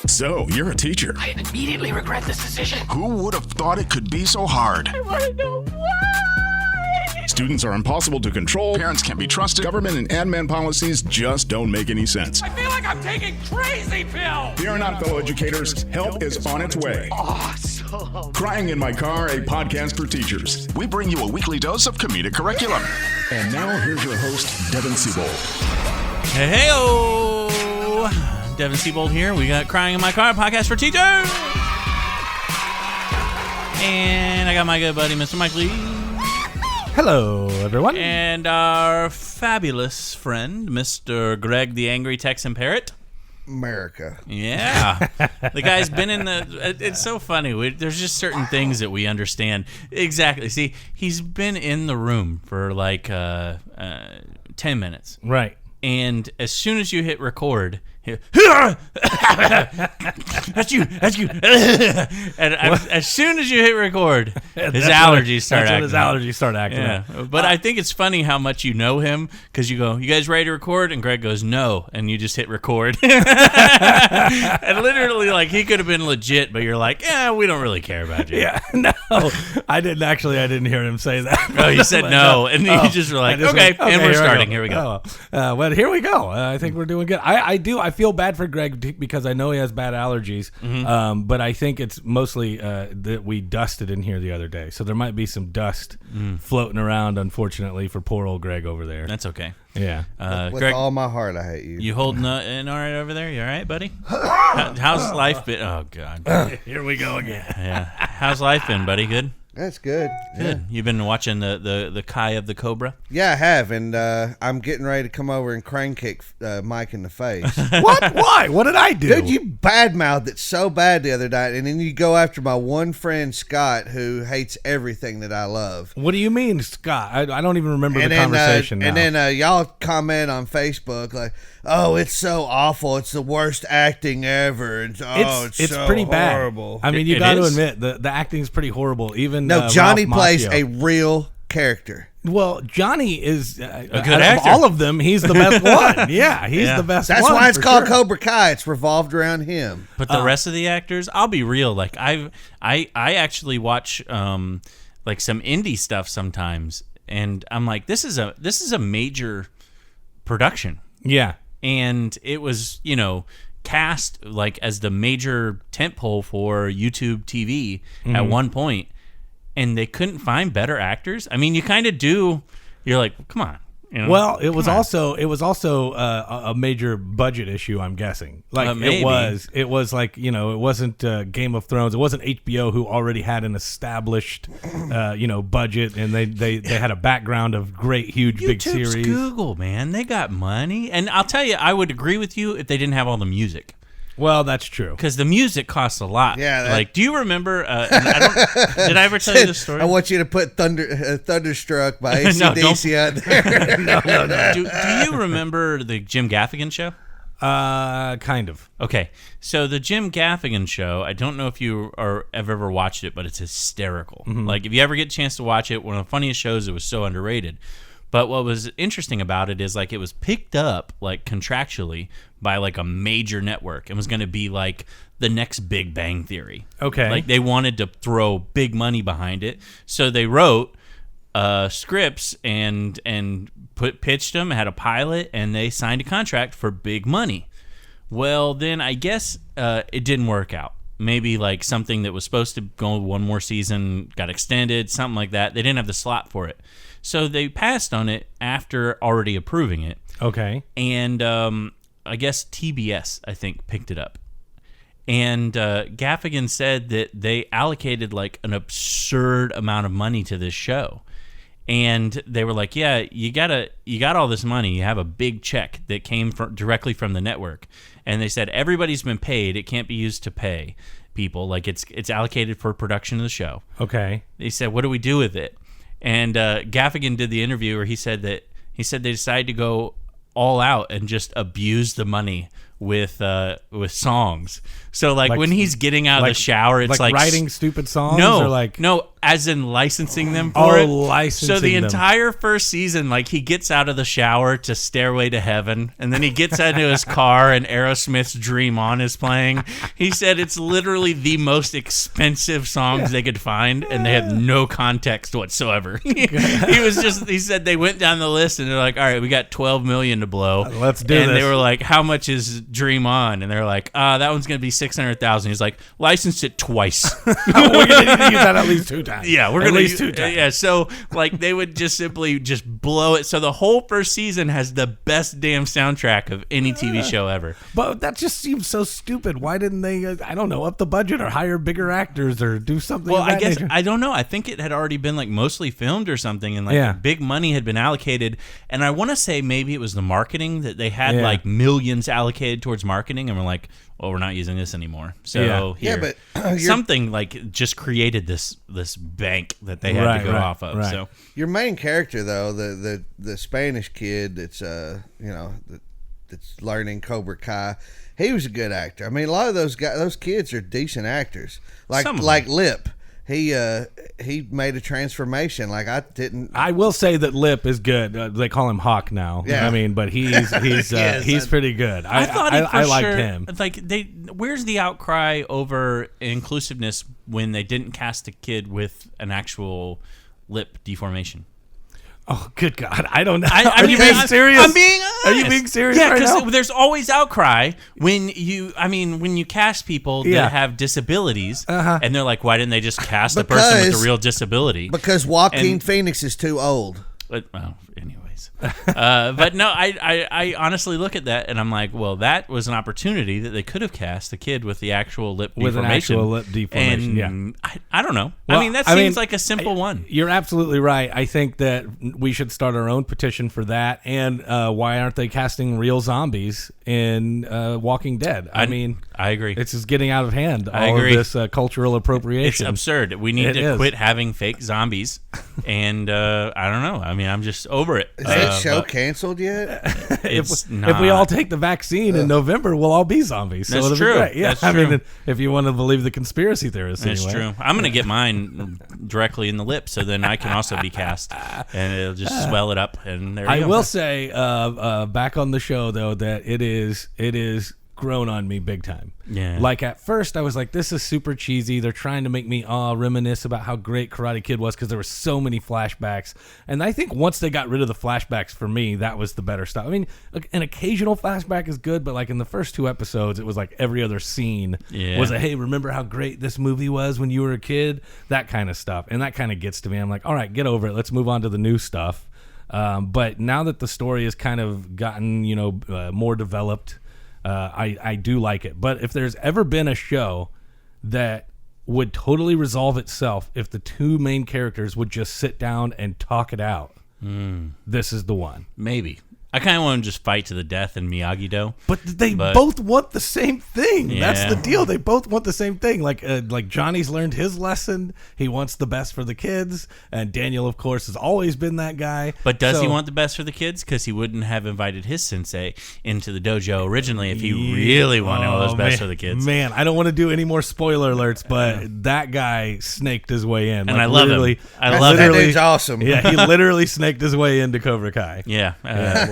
So, you're a teacher. I immediately regret this decision. Who would have thought it could be so hard? I want to know why. Students are impossible to control. Parents can't be trusted. Government and admin policies just don't make any sense. I feel like I'm taking crazy pills. Fear not, fellow educators. Help is on its way. Awesome. Crying in My Car, a podcast for teachers. We bring you a weekly dose of comedic curriculum. And now, here's your host, Devon Siebold. Hey-o! Devon Siebold here. We got Crying in My Car, podcast for teachers. And I got my good buddy, Mr. Mike Lee. Hello, everyone. And our fabulous friend, Mr. Greg the Angry Texan Parrot. America. Yeah. The guy's been in the... It's so funny. There's just certain things that we understand. Exactly. See, he's been in the room for like 10 minutes. Right. And as soon as you hit record... that's you. And as soon as you hit record, his allergies start acting. His allergies start acting. Yeah. But I think it's funny how much you know him, because you go, "You guys ready to record?" And Greg goes, "No," and you just hit record. And literally, like, he could have been legit, but you're like, "Yeah, we don't really care about you." Yeah, no, I didn't hear him say that. Oh, you said no, and you just were like, "Okay, and we're starting. Here we go." Well, here we go. I think we're doing good. I feel bad for Greg because I know he has bad allergies, but I think it's mostly that we dusted in here the other day, so there might be some dust floating around, unfortunately, for poor old Greg over there. That's okay. Yeah. With Greg, all my heart, I hate you. You holding in all right over there? You all right, buddy? How's life been? Oh, God. Here we go again. Yeah. How's life been, buddy? Good? That's good. Good. Yeah. You've been watching the Kai of the Cobra? Yeah, I have, and I'm getting ready to come over and crane kick Mike in the face. What? Why? What did I do? Dude, you badmouthed it so bad the other night, and then you go after my one friend, Scott, who hates everything that I love. What do you mean, Scott? I don't even remember the conversation now. And then y'all comment on Facebook like, "Oh, it's so awful. It's the worst acting ever. It's so pretty horrible." Bad. I mean, you got to admit, the acting is pretty horrible. Even No, Johnny Ralph plays Macchio. a real character. Well, Johnny is a good out actor. of all of them, he's the best one. Yeah, he's the best That's one. why it's for called sure. Cobra Kai. It's revolved around him. But the rest of the actors, I'll be real. Like, I actually watch like some indie stuff sometimes, and I'm like, this is a major production. Yeah. And it was, cast like as the major tentpole for YouTube TV at one point, and they couldn't find better actors. I mean, you kind of do. You're like, come on. Well, it was also a major budget issue, I'm guessing. Like maybe. it was like, it wasn't Game of Thrones. It wasn't HBO, who already had an established budget, and they had a background of great, huge, big YouTube's series. Google, man, they got money, and I'll tell you, I would agree with you if they didn't have all the music. Well, that's true. Because the music costs a lot. Yeah. Like, do you remember? Did I ever tell you this story? I want you to put Thunderstruck by AC/DC out there. No. Do you remember the Jim Gaffigan show? Kind of. Okay, so the Jim Gaffigan show, I don't know if you have ever watched it, but it's hysterical. Like, if you ever get a chance to watch it, one of the funniest shows. It was so underrated. But what was interesting about it is, like, it was picked up, like, contractually by, like, a major network and was going to be, like, the next Big Bang Theory. Okay. Like, they wanted to throw big money behind it. So they wrote scripts and pitched them, had a pilot, and they signed a contract for big money. Well, then I guess it didn't work out. Maybe, like, something that was supposed to go one more season got extended, something like that. They didn't have the slot for it. So they passed on it after already approving it. Okay. And I guess TBS, I think, picked it up. And Gaffigan said that they allocated, like, an absurd amount of money to this show. And they were like, yeah, you got all this money. You have a big check that came directly from the network. And they said, everybody's been paid. It can't be used to pay people. Like, it's allocated for production of the show. Okay. They said, what do we do with it? And Gaffigan did the interview where he said they decided to go all out and just abuse the money with songs. So like when he's getting out of the shower, it's like writing stupid songs. No, as in licensing them for it. Licensing So the them. entire first season, like he gets out of the shower to Stairway to Heaven, and then he gets into his car and Aerosmith's Dream On is playing. He said it's literally the most expensive songs they could find, and they had no context whatsoever. He said they went down the list and they're like, all right, we got $12 million to blow. Let's do this. And this. they were like, how much is Dream On? And they're like, that one's going to be $600,000. He's like, license it twice. We're going to need to use that at least 2 times. Yeah, we're at going to least 2 times. Yeah, so like they would just simply just blow it. So the whole first season has the best damn soundtrack of any TV show ever. But that just seems so stupid. Why didn't they, I don't know, up the budget or hire bigger actors or do something? Well, of that I guess, nature? I don't know. I think it had already been like mostly filmed or something, and like big money had been allocated. And I want to say maybe it was the marketing that they had like millions allocated towards marketing, and we're like, well, we're not using this anymore. So here, but something like just created this bank that they had to go off of. Right. So your main character, though, the Spanish kid that's that's learning Cobra Kai, he was a good actor. I mean, a lot of those kids are decent actors. Like Lip. He made a transformation. Like I will say that Lip is good. They call him Hawk now. Yeah. I mean, but he's pretty good. I liked him. Like where's the outcry over inclusiveness when they didn't cast a kid with an actual lip deformation? Oh, good God. I don't know. Are you being serious? I'm being honest. Are you being serious? Yeah, right now? because there's always outcry when you cast people that have disabilities, and they're like, why didn't they just cast a person with a real disability? Because Joaquin Phoenix is too old. Anyways. But no, I honestly look at that and I'm like, well, that was an opportunity that they could have cast a kid with the actual lip deformation. With an actual lip deformation, and I don't know. Well, I mean, that seems like a simple one. You're absolutely right. I think that we should start our own petition for that. And why aren't they casting real zombies in Walking Dead? I mean, I agree. It's just getting out of hand. I agree. Of this cultural appropriation. It's absurd. We need to quit having fake zombies. And I don't know. I mean, I'm just over it. Is that show canceled yet? It's not. If we all take the vaccine in November, we'll all be zombies. So That's it'll true. Be great. Yeah, That's true. I mean, if you want to believe the conspiracy theorists, That's anyway. true. I'm going to get mine directly in the lip, so then I can also be cast, and it'll just swell it up. And there you go. I will say, back on the show though, that it is grown on me big time. Yeah. Like at first I was like, this is super cheesy. They're trying to make me reminisce about how great Karate Kid was because there were so many flashbacks. And I think once they got rid of the flashbacks, for me, that was the better stuff. I mean, an occasional flashback is good, but like in the first 2 episodes, it was like every other scene was a, hey, remember how great this movie was when you were a kid? That kind of stuff. And that kind of gets to me. I'm like, all right, get over it. Let's move on to the new stuff. But now that the story has kind of gotten, more developed, I do like it. But if there's ever been a show that would totally resolve itself if the 2 main characters would just sit down and talk it out, this is the one. Maybe. I kind of want to just fight to the death in Miyagi-Do. But they both want the same thing. Yeah. That's the deal. They both want the same thing. Like Johnny's learned his lesson. He wants the best for the kids. And Daniel, of course, has always been that guy. But does he want the best for the kids? Because he wouldn't have invited his sensei into the dojo originally if he really wanted what was best for the kids. Man, I don't want to do any more spoiler alerts, but that guy snaked his way in. And I love him. I love that him. dude's awesome. Yeah, he literally snaked his way into Cobra Kai. Yeah.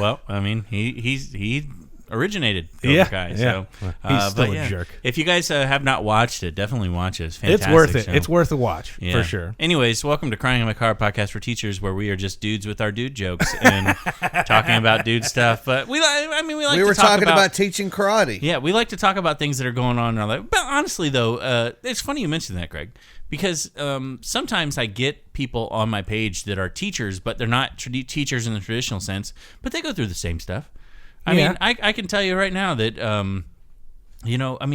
Well, I mean, he originated Cobra Kai. So, he's still a jerk. If you guys have not watched it, definitely watch it. It's fantastic. It's worth it. So. It's worth a watch for sure. Anyways, welcome to Crying in My Car podcast for teachers, where we are just dudes with our dude jokes and talking about dude stuff. But we were talking about teaching karate. Yeah, we like to talk about things that are going on in our life. But honestly, though, it's funny you mentioned that, Greg, because sometimes I get people on my page that are teachers, but they're not teachers in the traditional sense, but they go through the same stuff. I mean, I can tell you right now that,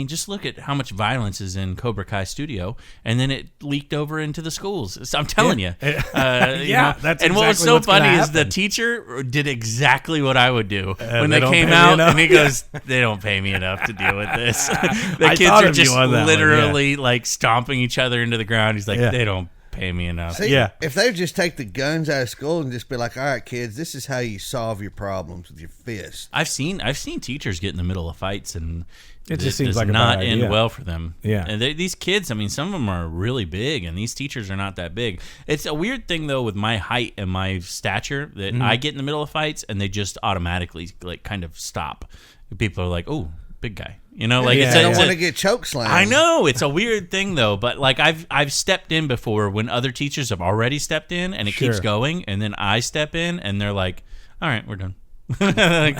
just look at how much violence is in Cobra Kai studio, and then it leaked over into the schools. So I'm telling you. That's and what was so funny is the teacher did exactly what I would do when they came out, and he goes, they don't pay me enough to deal with this. The kids are just literally like stomping each other into the ground. He's like, they don't pay me enough. See, Yeah. if they would just take the guns out of school and just be like, all right, kids, this is how you solve your problems with your fist. I've seen teachers get in the middle of fights, and It just seems does like a not bad end idea. well for them. Yeah. And these kids, I mean, some of them are really big, and these teachers are not that big. It's a weird thing though with my height and my stature that I get in the middle of fights, and they just automatically like kind of stop. People are like, "Oh, big guy," you know, like Yeah, I don't it's want to a, get choke slammed. I know it's a weird thing though, but like I've stepped in before when other teachers have already stepped in, and it keeps Sure. going, and then I step in, and they're like, "All right, we're done." Like,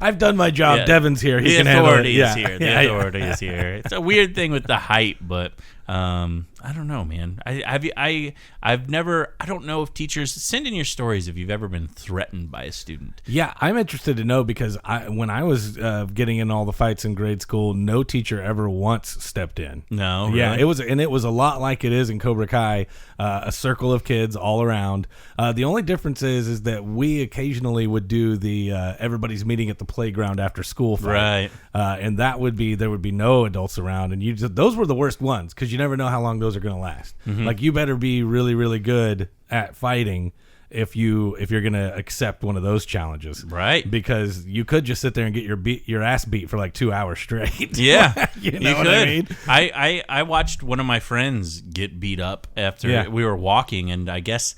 I've done my job. yeah. Devon's here. He The can handle it. authority Yeah. is here. The Yeah, yeah. authority is here. It's a weird thing with the height, but I don't know, man. I've never. I don't know if teachers send in your stories if you've ever been threatened by a student. Yeah, I'm interested to know because when I was getting in all the fights in grade school, no teacher ever once stepped in. No, Yeah, really? it was a lot like it is in Cobra Kai, a circle of kids all around. The only difference is that we occasionally would do the everybody's meeting at the playground after school fight. Right. And there would be no adults around, and those were the worst ones because you never know how long those are going to last. Like you better be really, really good at fighting if you're going to accept one of those challenges, Right. Because you could just sit there and get your ass beat for like 2 hours straight. Yeah, You know what I mean? I watched one of my friends get beat up after we were walking, and I guess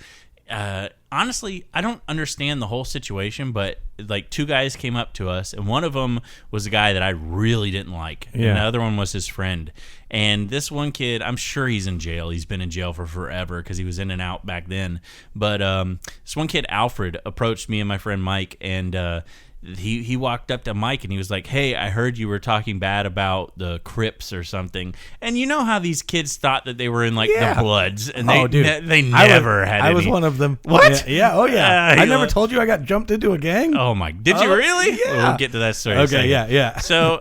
honestly, I don't understand the whole situation, but like two guys came up to us, and one of them was a guy that I really didn't like, and the other one was his friend. And this one kid, I'm sure he's in jail. He's been in jail for forever because he was in and out back then. But this one kid, Alfred, approached me and my friend Mike, and he walked up to Mike and he was like, "Hey, I heard you were talking bad about the Crips or something." And you know how these kids thought that they were in like the Bloods, and they never had. I was any. one of them. What? Yeah. Oh yeah. He I never looked- told you I got jumped into a gang. Oh my! Did you really? yeah. We'll get to that story. in a Okay. second. Yeah. So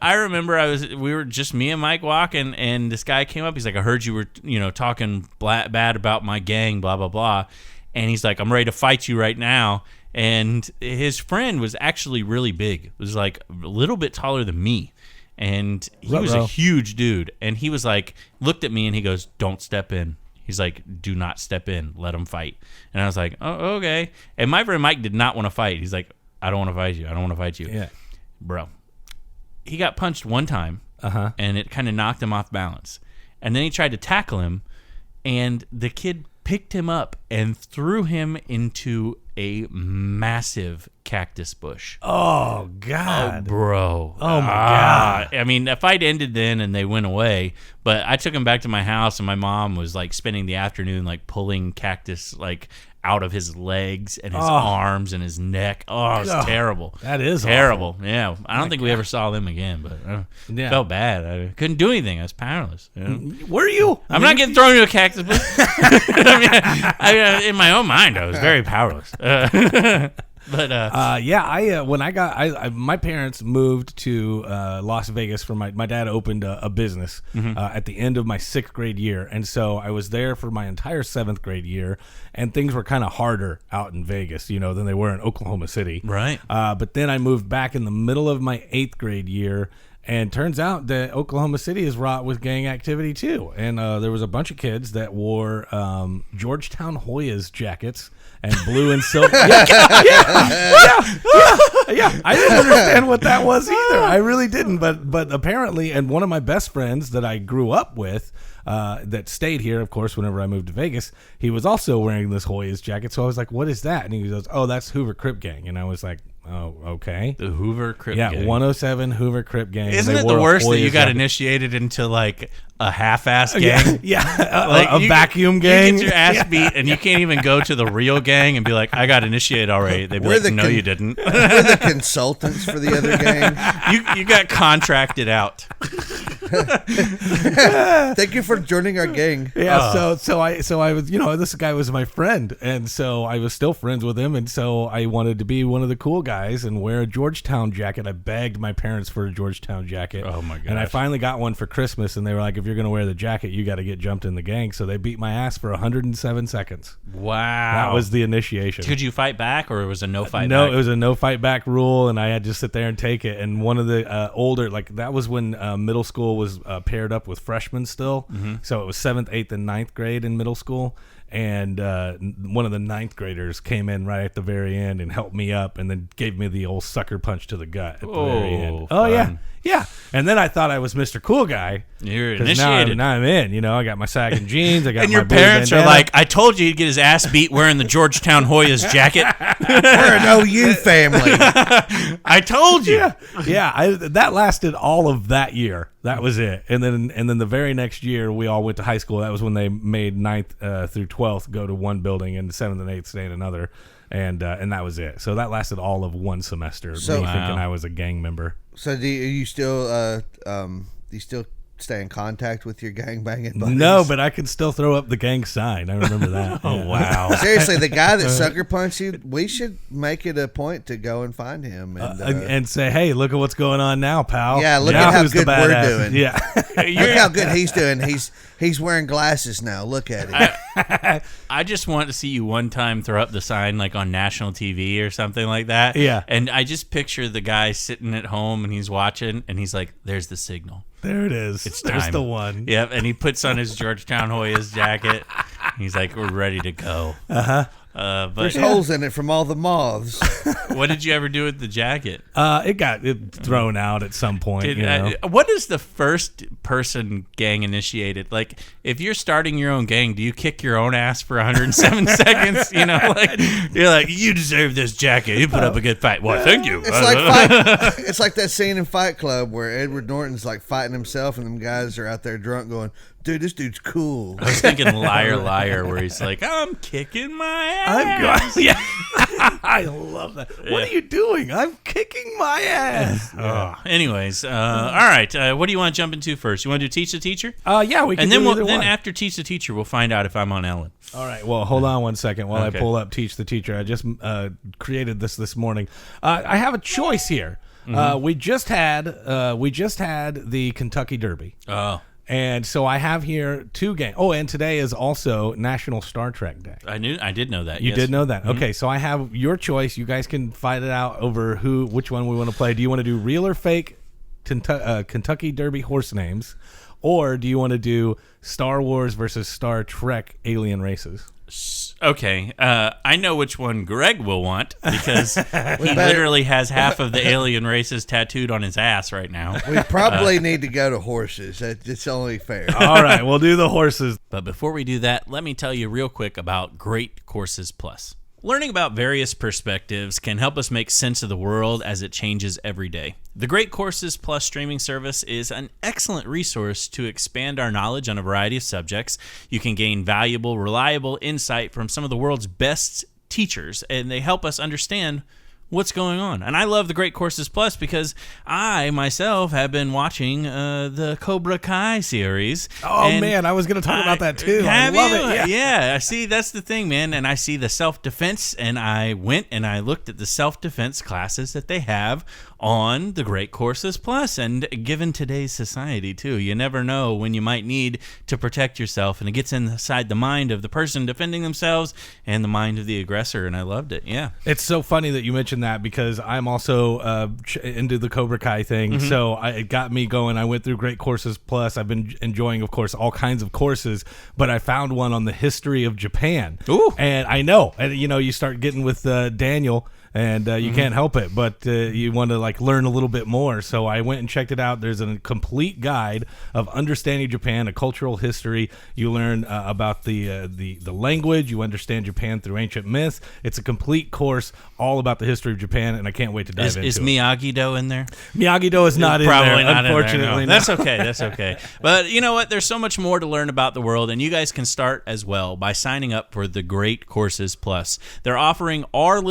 I remember we were just me and Mike walking, and this guy came up. He's like, "I heard you were talking bad about my gang, blah blah blah," and he's like, "I'm ready to fight you right now." And his friend was actually really big. It was like a little bit taller than me, and he was a huge dude. And he was like, looked at me and he goes, "Don't step in." He's like, "Do not step in. Let them fight." And I was like, "Oh, okay." And my friend Mike did not want to fight. He's like, "I don't want to fight you. I don't want to fight you." Yeah. Bro, he got punched one time, and it kind of knocked him off balance. And then he tried to tackle him, and the kid picked him up and threw him into a massive cactus bush. Oh God. Bro. Oh, my God. I mean, the fight ended then and they went away, but I took him back to my house, and my mom was like spending the afternoon like pulling cactus like out of his legs and his arms and his neck. Oh, it was terrible. That is terrible. Yeah. I don't think we ever saw them again, but I felt bad. I couldn't do anything. I was powerless. You know? Were you? I'm not getting thrown into a cactus bush. I mean, in my own mind, I was very powerless. But when my parents moved to Las Vegas for my dad opened a business at the end of my 6th grade year, and so I was there for my entire 7th grade year, and things were kind of harder out in Vegas, than they were in Oklahoma City. Right. But then I moved back in the middle of my 8th grade year. And turns out that Oklahoma City is wrought with gang activity too. And there was a bunch of kids that wore Georgetown Hoyas jackets and blue and silver. Yeah. I didn't understand what that was either. I really didn't. But apparently, and one of my best friends that I grew up with, that stayed here, of course, whenever I moved to Vegas, he was also wearing this Hoyas jacket. So I was like, "What is that?" And he goes, "Oh, that's Hoover Crip gang." And I was like, "Oh, okay." The Hoover Crip Yeah, gang. 107 Hoover Crip gang. Isn't They it the wore worst that Hoyas you got jackets. initiated into like a half-ass gang? Yeah, Like a vacuum gang. You get your ass beat, and you can't even go to the real gang and be like, "I got initiated already." They'd be We're like, the "No, you didn't. We're the consultants for the other gang. You got contracted out." Thank you for joining our gang. Yeah, so I was, this guy was my friend, and so I was still friends with him, and so I wanted to be one of the cool guys and wear a Georgetown jacket. I begged my parents for a Georgetown jacket. Oh, my And I gosh. finally got one for Christmas, and they were like, "If you're going to wear the jacket, you got to get jumped in the gang." So they beat my ass for 107 seconds. Wow. That was the initiation. Could you fight back, or it was a no fight No, back? it was a no fight back rule, and I had to sit there and take it. And one of the older, that was when middle school was paired up with freshmen still. So it was 7th, 8th, and 9th grade in middle school. And one of the 9th graders came in right at the very end and helped me up, and then gave me the old sucker punch to the gut at the very end. Oh, fun. yeah. And then I thought I was Mr. Cool Guy. You're 'cause initiated. Now I'm in. I got my sagging jeans. I got And my your blue parents are bandana. like, I told you he'd get his ass beat wearing the Georgetown Hoyas jacket. We're an OU family. I told you. Yeah. That lasted all of that year. That was it. And then the very next year, we all went to high school. That was when they made 9th through 12th go to one building, and 7th and 8th stay in another. And that was it. So that lasted all of one semester. So- me thinking Wow. I was a gang member. So do you still stay in contact with your gangbanging buddies? No, but I can still throw up the gang sign. I remember that. Oh, wow. Seriously, the guy that sucker punched you, we should make it a point to go and find him And say, hey, look at what's going on now, pal. Yeah, look Now at how who's the good we're badass? doing. Yeah. look how good he's doing. He's wearing glasses now. Look at him. I just want to see you one time throw up the sign like on national TV or something like that. Yeah. And I just picture the guy sitting at home and he's watching and he's like, there's the signal. There it is. It's There's time. the one. Yep. And he puts on his Georgetown Hoyas jacket. He's like, we're ready to go. But There's holes in it from all the moths. what did you ever do with the jacket? It got thrown out at some point. What is the first person gang initiated? Like, if you're starting your own gang, do you kick your own ass for 107 seconds? Like you're like, you deserve this jacket. You put up a good fight. Well, thank you. It's like that scene in Fight Club where Edward Norton's like fighting himself, and them guys are out there drunk going, dude, this dude's cool. I was thinking Liar Liar, where he's like, I'm kicking my ass. Yeah. I love that. What are you doing? I'm kicking my ass. Anyways, all right. What do you want to jump into first? You want to do Teach the Teacher? Yeah, we can And then do either then one. after Teach the Teacher, we'll find out if I'm on Ellen. All right. Well, hold on one second while Okay. I pull up Teach the Teacher. I just created this morning. I have a choice here. We just had the Kentucky Derby. Oh, And so I have here two games. Oh, and today is also National Star Trek Day. I did know that. You yes. did know that. Okay, so I have your choice. You guys can fight it out over which one we want to play. Do you want to do real or fake Kentucky Derby horse names, or do you want to do Star Wars versus Star Trek alien races? Okay, I know which one Greg will want because he literally has half of the alien races tattooed on his ass right now. We probably need to go to horses. It's only fair. All right, we'll do the horses. But before we do that, let me tell you real quick about Great Courses Plus. Learning about various perspectives can help us make sense of the world as it changes every day. The Great Courses Plus streaming service is an excellent resource to expand our knowledge on a variety of subjects. You can gain valuable, reliable insight from some of the world's best teachers, and they help us understand what's going on. And I love the Great Courses Plus because I myself have been watching the Cobra Kai series. Oh, And man, I was going to talk about that too. I Have love you? it. Yeah. See, that's the thing, man. And I see the self-defense, and I went and I looked at the self-defense classes that they have on the Great Courses Plus. And given today's society, too, you never know when you might need to protect yourself. And it gets inside the mind of the person defending themselves and the mind of the aggressor. And I loved it. Yeah. It's so funny that you mentioned that because I'm also into the Cobra Kai thing. Mm-hmm. So it got me going. I went through Great Courses Plus. I've been enjoying, of course, all kinds of courses, but I found one on the history of Japan. Ooh. And I know, and you start getting with Daniel, and you can't help it, but you want to learn a little bit more. So I went and checked it out. There's a complete guide of understanding Japan, a cultural history. You learn about the language. You understand Japan through ancient myths. It's a complete course all about the history of Japan, and I can't wait to dive into it. Is Miyagi-Do in there? Miyagi-Do is not in there, Probably not unfortunately. in there, no. That's okay. That's okay. But you know what? There's so much more to learn about the world, and you guys can start as well by signing up for the Great Courses Plus. They're offering our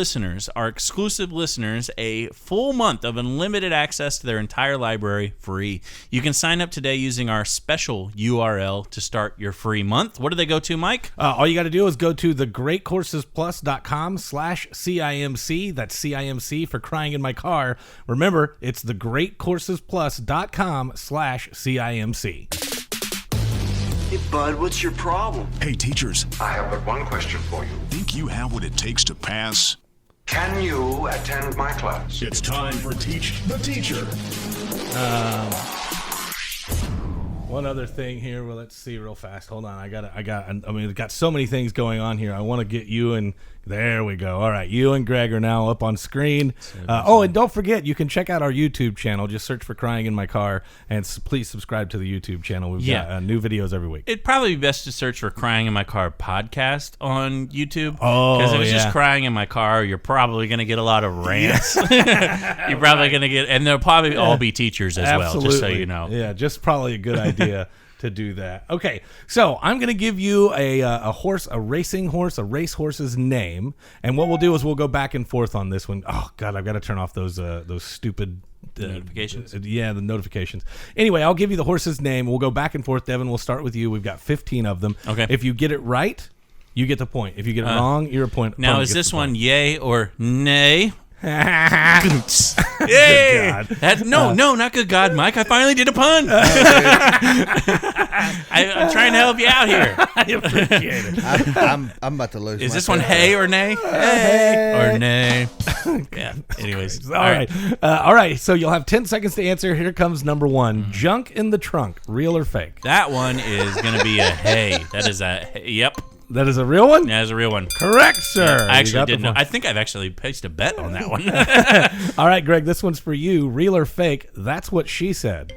exclusive listeners, a full month of unlimited access to their entire library free. You can sign up today using our special URL to start your free month. What do they go to, Mike? All you got to do is go to thegreatcoursesplus.com/CIMC. That's CIMC for crying in my car. Remember, it's thegreatcoursesplus.com/CIMC. Hey, bud, what's your problem? Hey, teachers, I have but one question for you. think you have what it takes to pass? Can you attend my class? It's time for Teach the Teacher. One other thing here. Well, let's see real fast. Hold on. We've got so many things going on here. I want to get you and there we go. All right. You and Greg are now up on screen. And don't forget, you can check out our YouTube channel. Just search for Crying in My Car and please subscribe to the YouTube channel. We've got new videos every week. It'd probably be best to search for Crying in My Car podcast on YouTube. Because if it's just Crying in My Car, you're probably going to get a lot of rants. You're probably going to get, and they'll probably all be teachers as well, just so you know. Yeah, just probably a good idea to do that. Okay, so I'm going to give you a horse, a racing horse, a racehorse's name, and what we'll do is we'll go back and forth on this one. Oh God, I've got to turn off those stupid notifications. The notifications. Anyway, I'll give you the horse's name. We'll go back and forth. Devin, we'll start with you. We've got 15 of them. Okay. If you get it right, you get the point. If you get it wrong, you're a point. Now, is this one yay or nay? Yay! No, not good God, Mike. I finally did a pun. I'm trying to help you out here. I appreciate it. I'm about to lose. Is this one hey or nay? Hey or nay? Yeah. Anyways. All right. All right. So you'll have 10 seconds to answer. Here comes number one. Junk in the trunk. Real or fake? That one is going to be a hey. That is a yep. That is a real one? Yeah, that's a real one. Correct, sir. I actually didn't know. I think I've actually placed a bet on that one. All right, Greg, this one's for you. Real or fake? That's what she said.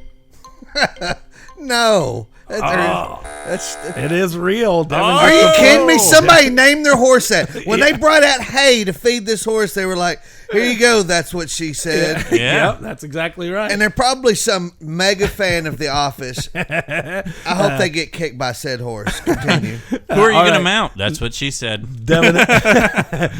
No. It is real. Are you kidding me? Somebody named their horse that. When they brought out hay to feed this horse, they were like, here you go. That's what she said. Yeah. Yep, that's exactly right. And they're probably some mega fan of The Office. I hope they get kicked by said horse. Continue. Who are you going to mount? That's what she said. Devin's ahead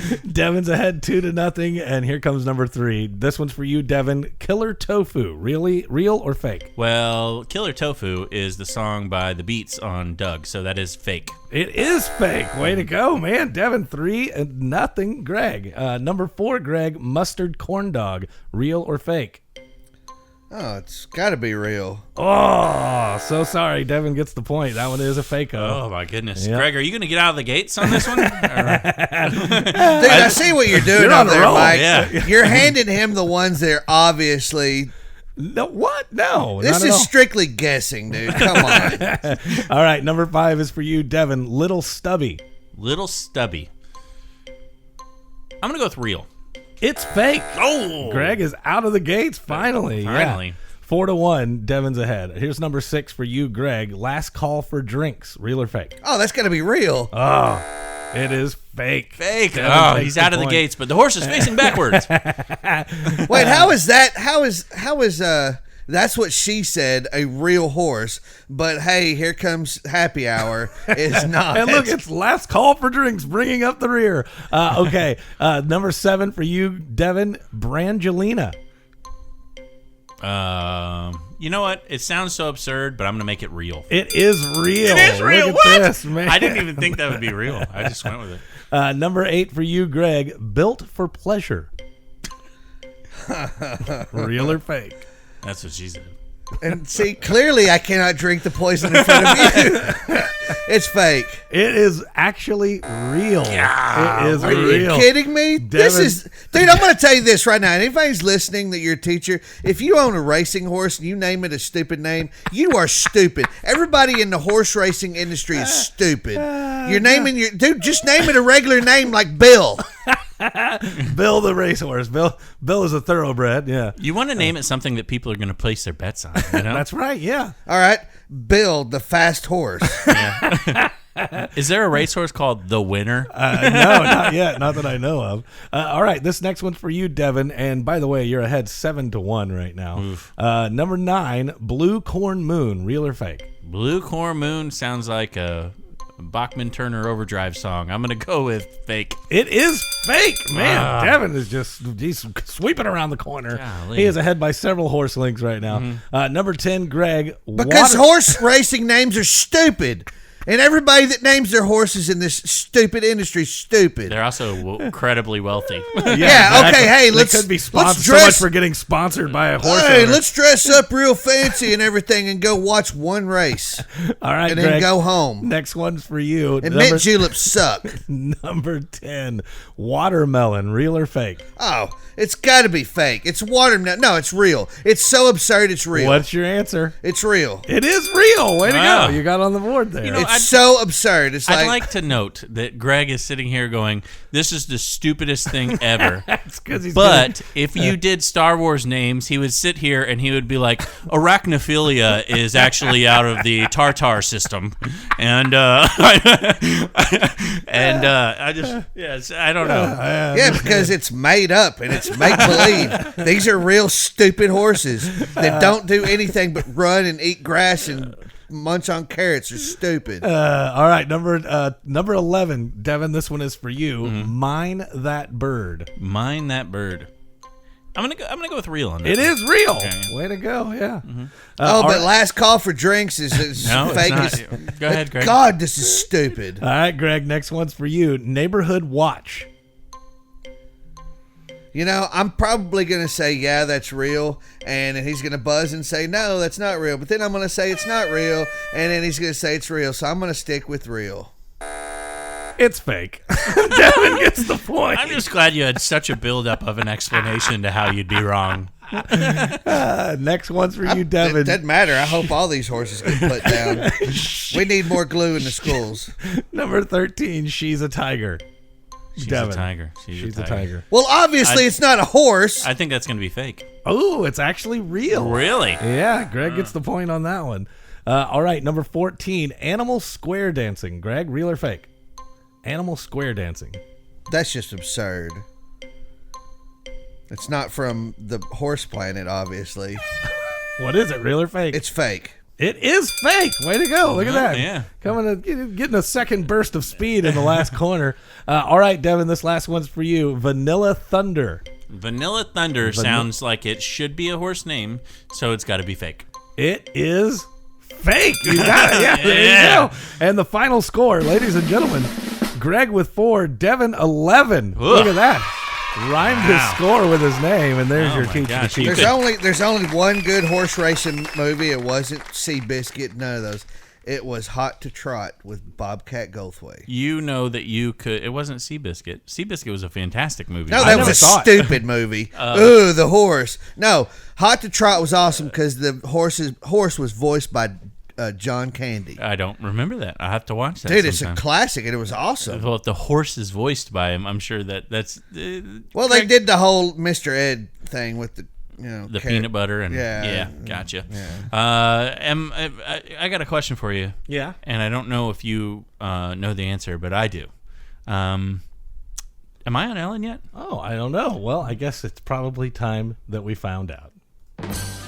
2-0, and here comes number 3. This one's for you, Devin. Killer Tofu. Real or fake? Well, Killer Tofu is the song by The Beats on Doug, so that is fake. It is fake. Way to go, man. Devin, 3-0. Greg. Number 4, Greg. Mustard corn dog. Real or fake? Oh, it's got to be real. Oh, so sorry. Devin gets the point. That one is a fake. Oh, my goodness. Yep. Greg, are you going to get out of the gates on this one? Dude, I see what you're doing up there, Mike. Yeah. You're handing him the ones that are obviously... No, what? No. This is strictly guessing, dude. Come on. All right, number 5 is for you, Devin. Little Stubby. Little Stubby. I'm going to go with real. It's fake. Oh! Greg is out of the gates, finally. Finally. Yeah. 4-1, Devin's ahead. Here's number 6 for you, Greg. Last call for drinks. Real or fake? Oh, that's got to be real. Oh, it is fake. Fake. Devin He's out of the gates, but the horse is facing backwards. Wait, how is that? How is that's what she said, a real horse, but hey, here comes happy hour is not. And look, it's last call for drinks, bringing up the rear. Okay, number 7 for you, Devin. Brangelina. You know what? It sounds so absurd, but I'm going to make it real. It is real. It is real. Look at What? this, man. I didn't even think that would be real. I just went with it. Number 8 for you, Greg. Built for pleasure. Real or fake? That's what she said. And see, clearly I cannot drink the poison in front of you. It's fake. It is actually real. Yeah. It is Are real. you kidding me? This Devin- is, dude, I'm going to tell you this right now. Anybody's listening that you're a teacher, if you own a racing horse and you name it a stupid name, you are stupid. Everybody in the horse racing industry is stupid. You're naming your, dude, just name it a regular name like Bill. Bill the racehorse. Bill is a thoroughbred. Yeah. You want to name it something that people are going to place their bets on, you know? That's right. Yeah. All right. Bill, the fast horse. Is there a racehorse called The Winner? No, not yet. Not that I know of. All right. This next one's for you, Devin. And by the way, you're ahead 7-1 right now. Number 9, Blue Corn Moon. Real or fake? Blue Corn Moon sounds like a Bachman Turner Overdrive song. I'm going to go with fake. It is fake, man. Devin is he's sweeping around the corner. Golly. He is ahead by several horse lengths right now. Number 10, Greg. Because horse racing names are stupid. And everybody that names their horses in this stupid industry is stupid. They're also incredibly wealthy. Yeah, okay, hey, They let's could be let's sponsored so dress. much for getting sponsored by a horse Hey, owner. let's dress up real fancy and everything and go watch one race. All right, And Greg, then go home. Next one's for you. And mint juleps suck. Number 10, watermelon, real or fake? Oh, it's got to be fake. It's watermelon. No, it's real. It's so absurd, it's real. What's your answer? It's real. It is real. Way to Wow. go. You got on the board there. You know, It's so absurd. It's I'd like, like to note that Greg is sitting here going, "This is the stupidest thing ever." That's 'cause he's But if you did Star Wars names, he would sit here and he would be like, "Arachnophilia is actually out of the Tartar system," and I don't know. yeah, because it's made up and it's make believe. These are real stupid horses that don't do anything but run and eat grass and munch on carrots. They're stupid. all right, number 11, Devin. This one is for you. Mine that bird. Mine that bird. I'm gonna go with real on this. It is real. Okay. Way to go. Yeah. But last call for drinks is No, it's fake. not. Go ahead, Greg. God, this is stupid. All right, Greg. Next one's for you. Neighborhood watch. You know, I'm probably going to say, yeah, that's real. And then he's going to buzz and say, no, that's not real. But then I'm going to say it's not real. And then he's going to say it's real. So I'm going to stick with real. It's fake. Devin gets the point. I'm just glad you had such a buildup of an explanation to how you'd be wrong. Next one's for you, Devin. It doesn't matter. I hope all these horses get put down. We need more glue in the schools. Number 13, she's a tiger. She's Devin. a tiger. She's a tiger. Well, obviously, it's not a horse. I think that's going to be fake. Oh, it's actually real. Really? Yeah, Greg gets the point on that one. All right, number 14, animal square dancing. Greg, real or fake? Animal square dancing. That's just absurd. It's not from the horse planet, obviously. What is it, real or fake? It's fake. It is fake. Way to go. Look at that. Yeah. Getting a second burst of speed in the last corner. All right, Devin, this last one's for you. Vanilla Thunder. Vanilla Thunder sounds like it should be a horse name, so it's got to be fake. It is fake. You got it. Yeah, there you go. And the final score, ladies and gentlemen, Greg with 4, Devin 11. Look at that. Rhymed his score with his name, and there's your my teacher. gosh, to you teach. There's only one good horse racing movie. It wasn't Seabiscuit, none of those. It was Hot to Trot with Bobcat Goldthwait. You know that you could. It wasn't Seabiscuit. Seabiscuit was a fantastic movie. No, I that was never a saw it. stupid movie. Ooh, the horse. No, Hot to Trot was awesome because the horse was voiced by John Candy. I don't remember that. I have to watch that. Dude, it's a sometime. classic, and it was awesome. Well, if the horse is voiced by him, I'm sure that's Well, they did the whole Mr. Ed thing with the the peanut butter and Yeah. gotcha. I got a question for you. Yeah. And I don't know if you know the answer, but I do. Am I on Ellen yet? Oh, I don't know. Well, I guess it's probably time that we found out.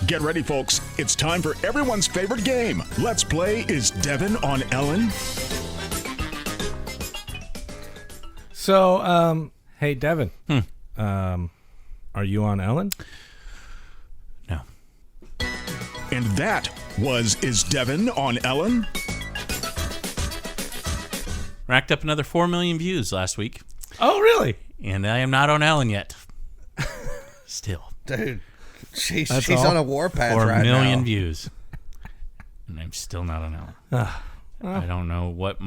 Get ready, folks. It's time for everyone's favorite game. Let's play Is Devon on Ellen? So, hey, Devin. Are you on Ellen? No. And that was Is Devon on Ellen? Racked up another 4 million views last week, Oh, really? and I am not on Ellen yet. Still. Dude, she's all? on a warpath 4 right million now. views. And I'm still not on Ellen. I don't know what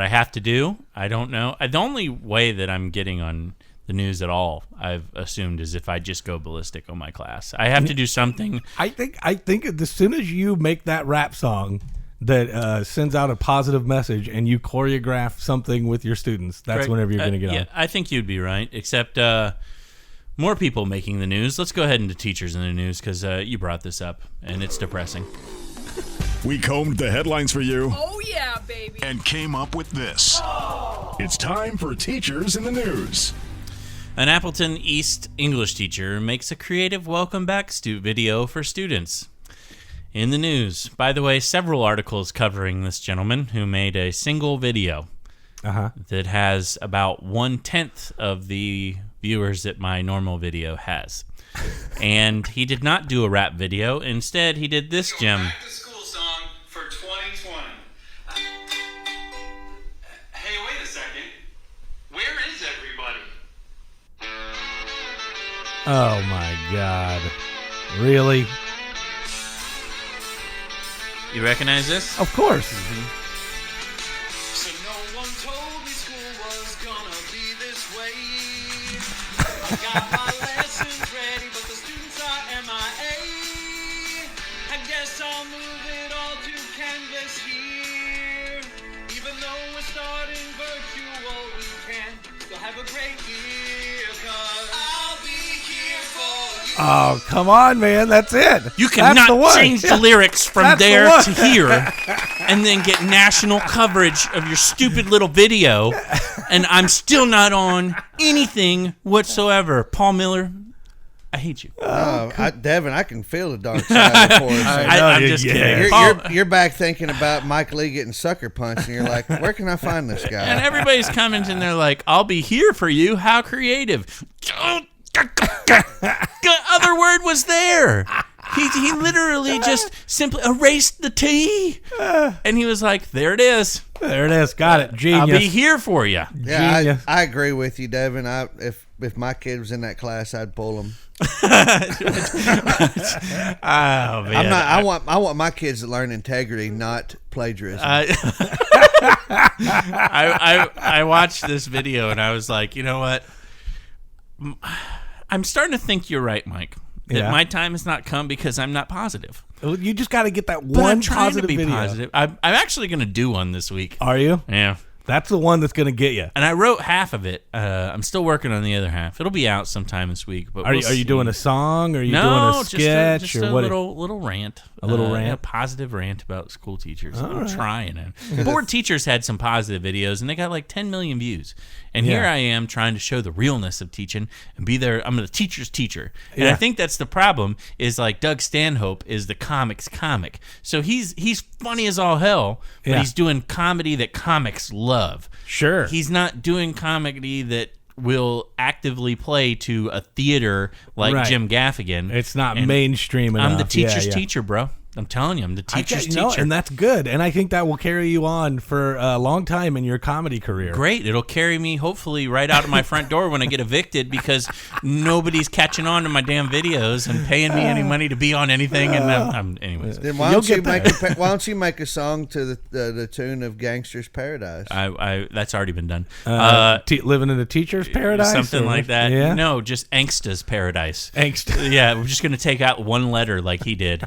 I have to do. I don't know. The only way that I'm getting on the news at all, I've assumed, is if I just go ballistic on my class. I have to do something. I think as soon as you make that rap song that sends out a positive message and you choreograph something with your students, that's Correct. whenever you're going to get yeah, on. I think you'd be right, except more people making the news. Let's go ahead into teachers in the news because you brought this up, and it's depressing. We combed the headlines for you Oh, yeah, baby. and came up with this. It's time for Teachers in the News. An Appleton East English teacher makes a creative welcome back video for students. In the news, by the way, several articles covering this gentleman who made a single video that has about 1/10 of the viewers that my normal video has. And he did not do a rap video. Instead, he did this, Jim. Back to school song for 2020. Oh my God. Really? You recognize this? Of course. So no one told me school was gonna be this way. I got my lessons ready, but the students are MIA. I guess I'll move it all to Canvas here. Even though we're starting virtual, we can still have a great year, 'cause I'll be here for you. Oh, come on, man. That's it. You That's cannot the one. change the lyrics from That's the there one. to here and then get national coverage of your stupid little video, and I'm still not on anything whatsoever. Paul Miller, I hate you. Devin, I can feel the dark side of force. I'm just kidding. Paul- You're back thinking about Mike Lee getting sucker punched, and you're like, where can I find this guy? and everybody's commenting, they're like, I'll be here for you. How creative. The other word was there. He literally just simply erased the T, and he was like, there it is. There it is. Got it. Genius. I'll be here for you. Yeah, Genius. I agree with you, Devin. If my kid was in that class, I'd pull him. Oh man. I want my kids to learn integrity, not plagiarism. I watched this video and I was like, you know what? I'm starting to think you're right, Mike. That Yeah. my time has not come because I'm not positive. You just got to get that But one I'm trying positive to be video. positive. I'm actually going to do one this week. Are you? Yeah. That's the one that's going to get you. And I wrote half of it. I'm still working on the other half. It'll be out sometime this week. But Are we'll you doing see. a song? Or are you No, doing a just sketch? just or a what? little rant. A little A rant? positive rant about school teachers. I'm trying. Board Teachers had some positive videos, and they got like 10 million views. And here Yeah. I am trying to show the realness of teaching and be there. I'm the teacher's teacher. And Yeah. I think that's the problem is like Doug Stanhope is the comics comic. So he's funny as all hell, but Yeah. he's doing comedy that comics love. Sure. He's not doing comedy that will actively play to a theater like Right. Jim Gaffigan. It's not And mainstream enough. I'm the teacher's Yeah. teacher, bro. I'm telling you, I'm the teacher's You know, teacher. and that's good. And I think that will carry you on for a long time in your comedy career. Great. It'll carry me hopefully right out of my front door when I get evicted because nobody's catching on to my damn videos and paying me any money to be on anything. And anyways, Then why You'll don't you get why don't you make a song to the tune of Gangsters Paradise? I that's already been done. Living in a teacher's paradise? Something or like what? that. Yeah. No, just Angsta's Paradise. Angst. Yeah, we're just gonna take out one letter like he did.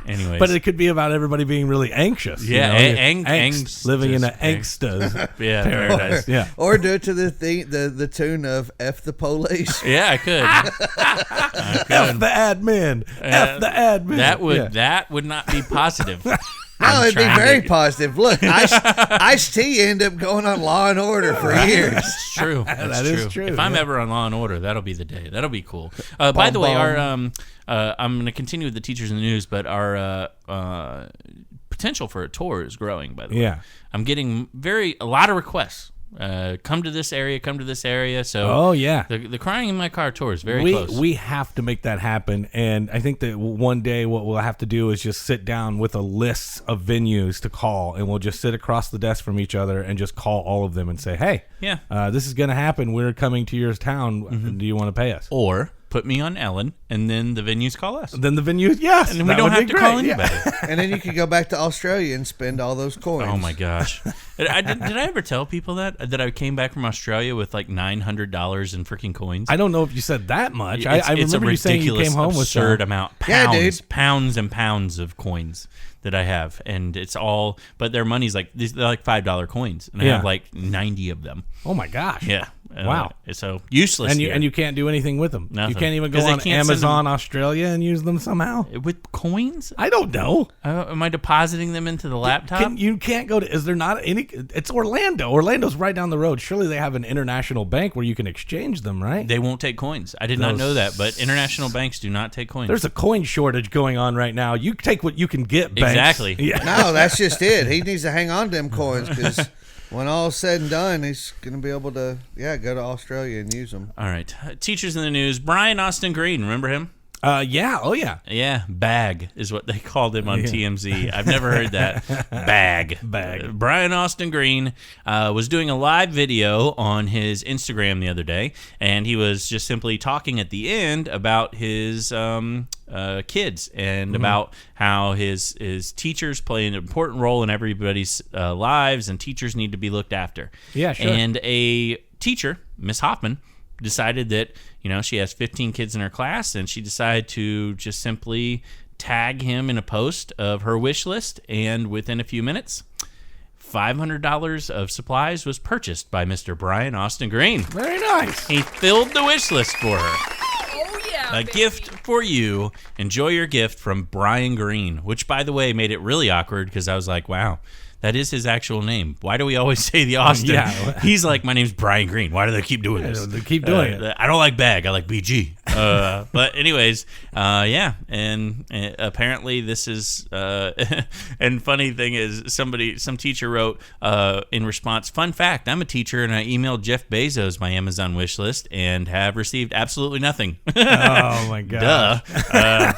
Anyways, But it could be about everybody being really anxious. Yeah, angst, living in an angsta's yeah, paradise. Yeah. Or do it to the tune of F the Police. yeah, I could. F the admin. F the admin. That would not be positive. No, it'd be trying very to- positive. Look, Ice-T ended up going on Law and Order for years. It's true. That's That is true, If I'm yeah. ever on Law and Order, that'll be the day. That'll be cool. By the way, our I'm going to continue with the teachers in the news, but our potential for a tour is growing. By the way, Yeah. I'm getting a lot of requests. Come to this area. So, Oh, yeah. the Crying in My Car tour is very close. We have to make that happen, and I think that one day what we'll have to do is just sit down with a list of venues to call, and we'll just sit across the desk from each other and just call all of them and say, hey, Yeah. this is going to happen. We're coming to your town. Mm-hmm. Do you want to pay us? Or put me on Ellen, and then the venues call us. Then the venue, yes. And then we that don't would have be to call great, yeah. anybody. And then you could go back to Australia and spend all those coins. Oh my gosh! Did I ever tell people that I came back from Australia with like $900 in freaking coins? I don't know if you said that much. It's I a remember you saying you ridiculous, came home with absurd some. amount, Yeah, pounds, dude. pounds and pounds of coins that I have, and it's all. But their money's like they're like $5 coins, and I Yeah. have like 90 of them. Oh my gosh! Yeah. Wow. So useless. And here. you can't do anything with them. Nothing. You can't even go 'Cause they on can't send Amazon Australia and use them somehow. with coins? I don't know. Am I depositing them into the laptop? You can't go to. Is there not any? It's Orlando. Orlando's right down the road. Surely they have an international bank where you can exchange them, right? They won't take coins. I did not Those- know that, but international banks do not take coins. There's a coin shortage going on right now. You take what you can get. Banks. Exactly. Yeah. No, that's just it. He needs to hang on to them coins because when all's said and done, he's going to be able to, go to Australia and use them. All right. Teachers in the news. Brian Austin Green. Remember him? Yeah. Oh, yeah. Yeah, Bag is what they called him on TMZ. I've never heard that. Bag. Brian Austin Green was doing a live video on his Instagram the other day, and he was just simply talking at the end about his kids and about how his teachers play an important role in everybody's lives, and teachers need to be looked after. Yeah, sure. And a teacher, Miss Hoffman, decided that, she has 15 kids in her class, and she decided to just simply tag him in a post of her wish list, and within a few minutes, $500 of supplies was purchased by Mr. Brian Austin Green. Very nice. He filled the wish list for her. Oh, yeah, A gift for you. Enjoy your gift from Brian Green, which, by the way, made it really awkward because I was like, wow, that is his actual name. Why do we always say the Austin? Yeah. He's like, my name's Brian Green. Why do they keep doing this? They keep doing it. I don't like Bag. I like BG. But anyways, yeah. And apparently this is, and funny thing is some teacher wrote in response, fun fact, I'm a teacher and I emailed Jeff Bezos my Amazon wish list and have received absolutely nothing. Oh my God. Duh.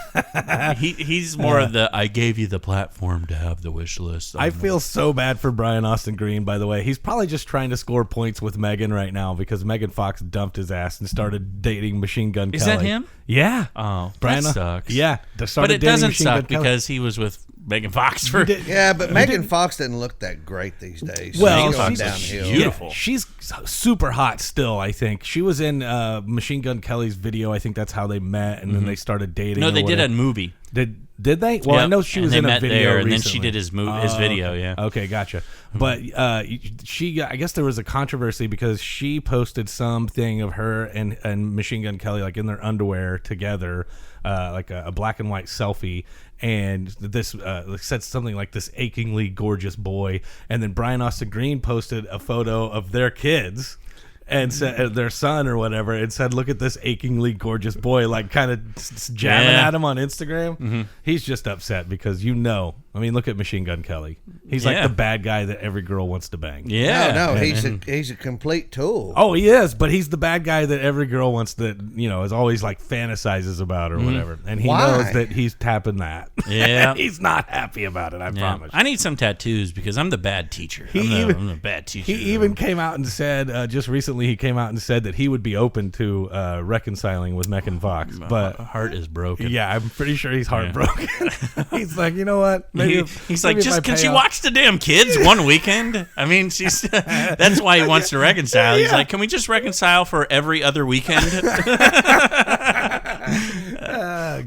He's more of the, I gave you the platform to have the wish list. I feel so bad for Brian Austin Green, by the way. He's probably just trying to score points with Megan right now because Megan Fox dumped his ass and started dating Machine Gun Kelly. Is that him? Yeah. Oh, Brian, that sucks. Yeah. But it doesn't suck because he was with Megan Fox for... Yeah, but Megan Fox doesn't look that great these days. Well, she's going she's downhill. beautiful. Yeah, she's super hot still, I think. She was in Machine Gun Kelly's video. I think that's how they met, and then they started dating. No, they did a whatever. movie. Did they? Well, Yep. I know she was and in they a met video there, and recently. then she did his video. Yeah. Okay, gotcha. But she, I guess there was a controversy because she posted something of her and Machine Gun Kelly like in their underwear together, like a black and white selfie. And this said something like this achingly gorgeous boy. And then Brian Austin Green posted a photo of their kids and said their son or whatever, and said, "Look at this achingly gorgeous boy," like kind of jamming at him on Instagram. He's just upset because I mean, look at Machine Gun Kelly. He's like the bad guy that every girl wants to bang. Yeah. No, he's a complete tool. Oh, he is, but he's the bad guy that every girl wants to, is always like fantasizes about or whatever. And he knows that he's tapping that. Yeah. He's not happy about it, I promise. I need some tattoos because I'm the bad teacher. I'm the bad teacher. He even came out and said, just recently he came out and said that he would be open to reconciling with Megan Fox. But my heart is broken. yeah, I'm pretty sure he's heartbroken. He's like, you know what? He's like, just can she watch the damn kids one weekend? I mean, she's that's why he wants to reconcile. He's like, can we just reconcile for every other weekend?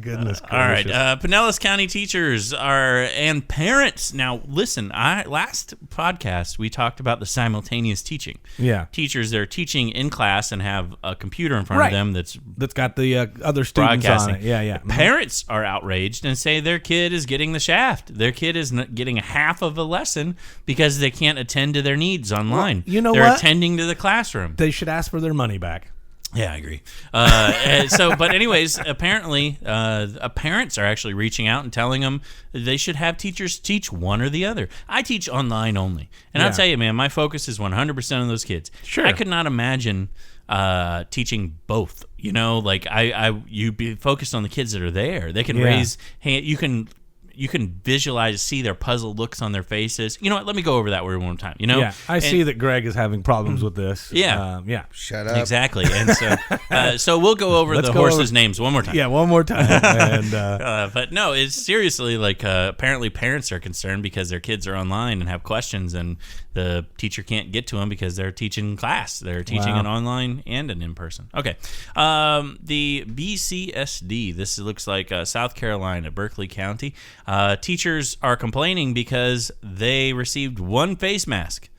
Goodness gracious. All right, Pinellas County teachers and parents. Now, listen, last podcast we talked about the simultaneous teaching. Yeah. Teachers, they're teaching in class and have a computer in front of them that's got the other students on broadcasting. it. Yeah. Parents are outraged and say their kid is getting the shaft. Their kid is not getting half of a lesson because they can't attend to their needs online. Well, you know they're what? attending to the classroom. They should ask for their money back. Yeah, I agree. But anyways, apparently, parents are actually reaching out and telling them they should have teachers teach one or the other. I teach online only, and I'll tell you, man, my focus is 100% on those kids. Sure, I could not imagine teaching both. Like you be focused on the kids that are there. They can raise hand. You can visualize, see their puzzled looks on their faces. You know what? Let me go over that word one more time. Yeah, I see that Greg is having problems with this. Yeah. Shut up. Exactly. And so we'll go over the horses' names one more time. Yeah, one more time. And but no, it's seriously like apparently parents are concerned because their kids are online and have questions, and the teacher can't get to them because they're teaching class. They're teaching an online and an in-person. Okay. The BCSD, this looks like South Carolina, Berkeley County. Teachers are complaining because they received one face mask.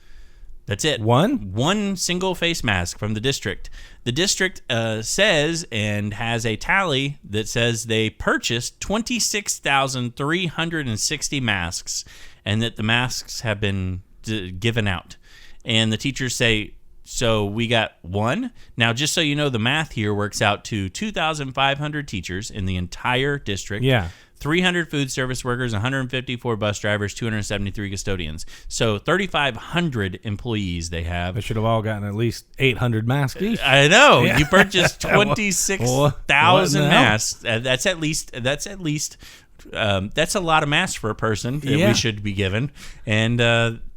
That's it. One single face mask from the district. The district says and has a tally that says they purchased 26,360 masks and that the masks have been given out. And the teachers say, so we got one. Now, just so you know, the math here works out to 2,500 teachers in the entire district. Yeah. 300 food service workers, 154 bus drivers, 273 custodians. So 3,500 employees they have. They should have all gotten at least 800 masks each. I know. Yeah. You purchased 26,000 masks. That's at least. That's a lot of masks for a person that we should be given, and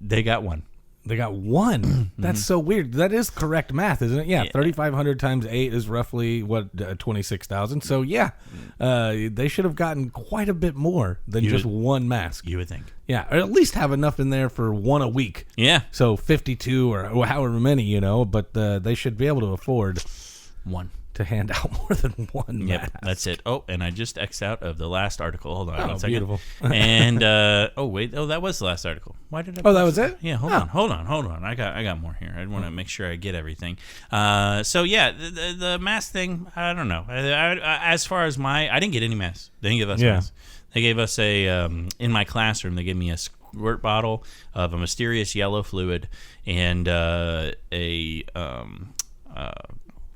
they got one. They got one. That's so weird. That is correct math, isn't it? Yeah, 3,500 times 8 is roughly, 26,000. So, they should have gotten quite a bit more than just one mask. You would think. Yeah, or at least have enough in there for one a week. Yeah. So 52 or however many, but they should be able to afford one. To hand out more than one mask. That's it. Oh, and I just X'd out of the last article. Hold on one second. Beautiful. And that was the last article. Why did I? Oh, that was it? Yeah. Hold on. I got more here. I want to make sure I get everything. The mask thing. I don't know. As far as I didn't get any masks. They didn't give us masks. They gave us in my classroom. They gave me a squirt bottle of a mysterious yellow fluid and a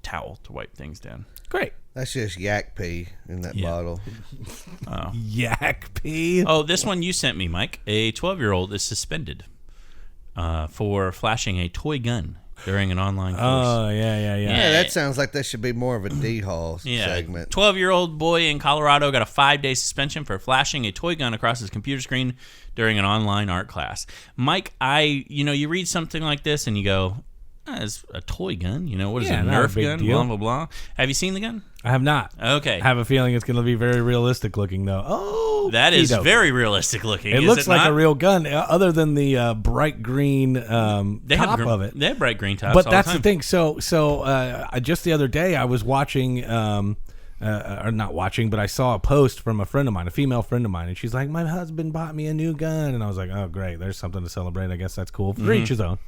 towel to wipe things down. Great. That's just yak pee in that bottle. Yak pee? Oh, this one you sent me, Mike. A 12-year-old is suspended for flashing a toy gun during an online course. Oh, yeah. Yeah, that sounds like that should be more of a D-Hall segment. 12-year-old boy in Colorado got a 5-day suspension for flashing a toy gun across his computer screen during an online art class. Mike, you read something like this and you go, it's a toy gun. What is a Nerf gun? Deal. Blah, blah, blah. Have you seen the gun? I have not. Okay. I have a feeling it's going to be very realistic looking, though. Oh, that is very realistic looking. It looks like a real gun, other than the bright green top of it. They have bright green tops. But all that's the the thing. So just the other day, I was watching. Or not watching, but I saw a post from a friend of mine, a female friend of mine, and she's like, "My husband bought me a new gun," and I was like, "Oh, great! There's something to celebrate. I guess that's cool. For each his own."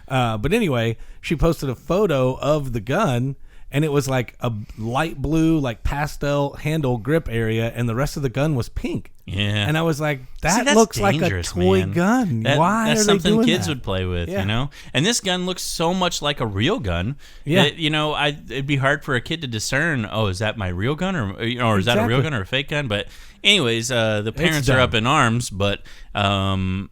But anyway, she posted a photo of the gun, and it was like a light blue, like pastel handle grip area, and the rest of the gun was pink. Yeah. And I was like, that that's looks like a dangerous, toy man. gun. Why that's are something they doing kids that? would play with, Yeah. And this gun looks so much like a real gun that, it'd be hard for a kid to discern, is that my real gun or is that a real gun or a fake gun? But anyways, the parents are up in arms, but I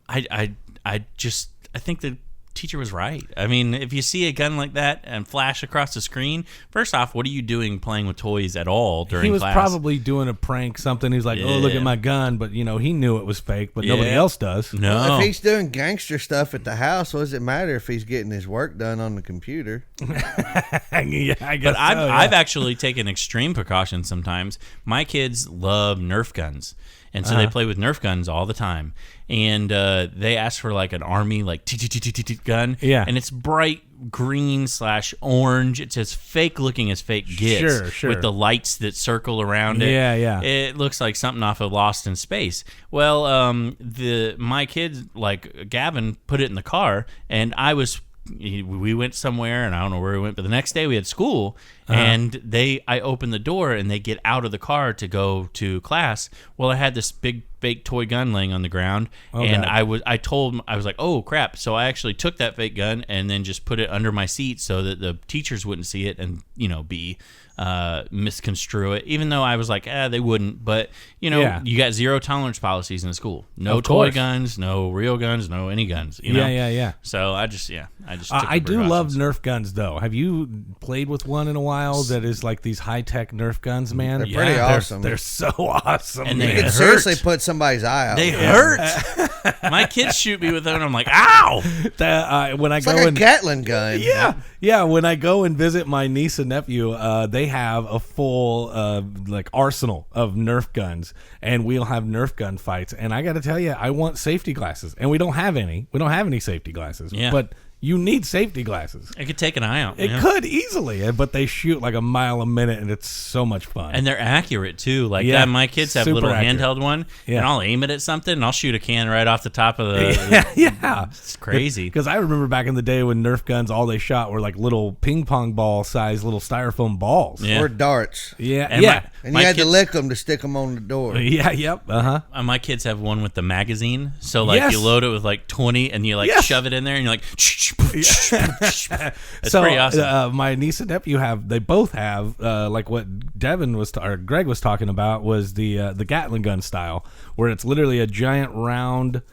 think the teacher was right. I mean, if you see a gun like that and flash across the screen, first off, what are you doing playing with toys at all during class? He was probably doing a prank, something. He's like, oh, look at my gun. But, he knew it was fake, but nobody else does. No. Well, if he's doing gangster stuff at the house, what does it matter if he's getting his work done on the computer? Yeah, I guess But I've actually taken extreme precautions sometimes. My kids love Nerf guns. And so they play with Nerf guns all the time. And they ask for like an army gun. Yeah. And it's bright green / orange. It's as fake looking as fake gets. Sure. With the lights that circle around it. Yeah. It looks like something off of Lost in Space. Well, my kid, like Gavin, put it in the car, and we went somewhere, and I don't know where we went, but the next day we had school, and I opened the door, and they get out of the car to go to class. Well, I had this big fake toy gun laying on the ground, and I was like, oh crap! So I actually took that fake gun and then just put it under my seat so that the teachers wouldn't see it and misconstrue it. Even though I was like, they wouldn't. But you got zero tolerance policies in the school. No toy guns, no real guns, no any guns. Yeah. So I just took I the do love precautions. Nerf guns, though. Have you played with one in a while that is like these high-tech Nerf guns, man? They're pretty awesome. They're so awesome. And man. they You can seriously put somebody's eye out. They hurt. My kids shoot me with them, and I'm like, ow! When I It's go like a and Gatling gun. yeah, when I go and visit my niece and nephew, they have a full arsenal of Nerf guns, and we'll have Nerf gun fights. And I got to tell you, I want safety glasses, and we don't have any. We don't have any safety glasses. Yeah. But you need safety glasses. It could take an eye out. It could easily, but they shoot like a mile a minute, and it's so much fun. And they're accurate too. Like Yeah, my kids have a super little accurate. handheld one, Yeah. and I'll aim it at something, and I'll shoot a can right off the top of the. Yeah. It's crazy. Because I remember back in the day when Nerf guns, all they shot were like little ping pong ball size little styrofoam balls. Yeah. Or darts. Yeah, And yeah. And you had to lick them to stick them on the door. Yeah, yep, My kids have one with the magazine, so like Yes. you load it with like 20, and you like Yes. shove it in there, and you're like, it's so, pretty awesome. My niece and nephew they both have like what Devon or Greg was talking about was the Gatling gun style, where it's literally a giant round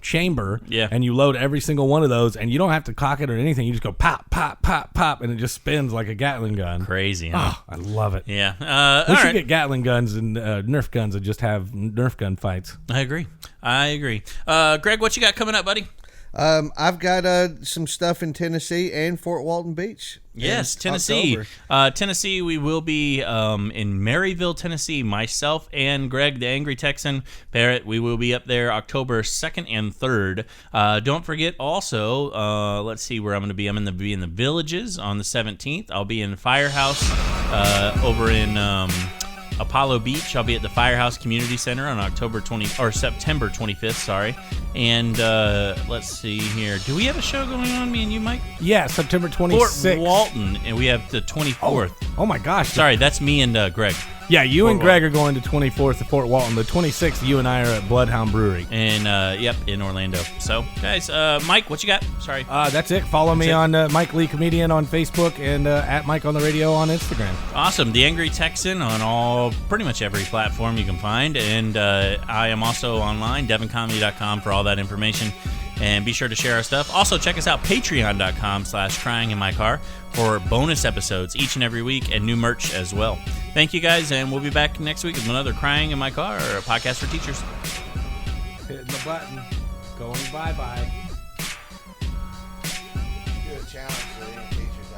chamber, Yeah. and you load every single one of those, and you don't have to cock it or anything. You just go pop, pop, pop, pop, and it just spins like a Gatling gun. Crazy, huh? Oh, I love it. Yeah. We All should right. get Gatling guns and Nerf guns and just have Nerf gun fights. I agree. Greg, what you got coming up, buddy? I've got some stuff in Tennessee and Fort Walton Beach. Yes, in Tennessee. October. Tennessee, we will be in Maryville, Tennessee. Myself and Greg, the Angry Texan Barrett, we will be up there October 2nd and 3rd. Don't forget also, let's see where I'm going to be. I'm going to be in the Villages on the 17th. I'll be in Firehouse over in Apollo Beach. I'll be at the Firehouse Community Center on September 25th, sorry. And let's see here. Do we have a show going on, me and you, Mike? Yeah, September Fort 26th. Walton, and we have the 24th. Oh my gosh. Sorry, that's me and Greg. Yeah, you Fort and Greg are going to 24th to Fort Walton. The 26th, you and I are at Bloodhound Brewery. And, in Orlando. So, guys, Mike, what you got? Sorry. That's it. Follow me on Mike Lee Comedian on Facebook and at Mike on the Radio on Instagram. Awesome. The Angry Texan on pretty much every platform you can find. And I am also online, devoncomedy.com for all that information. And be sure to share our stuff. Also, check us out, patreon.com/cryinginmycar for bonus episodes each and every week and new merch as well. Thank you, guys, and we'll be back next week with another Crying in My Car, a podcast for teachers. Hitting the button. Going bye-bye. Do a challenge for the teachers.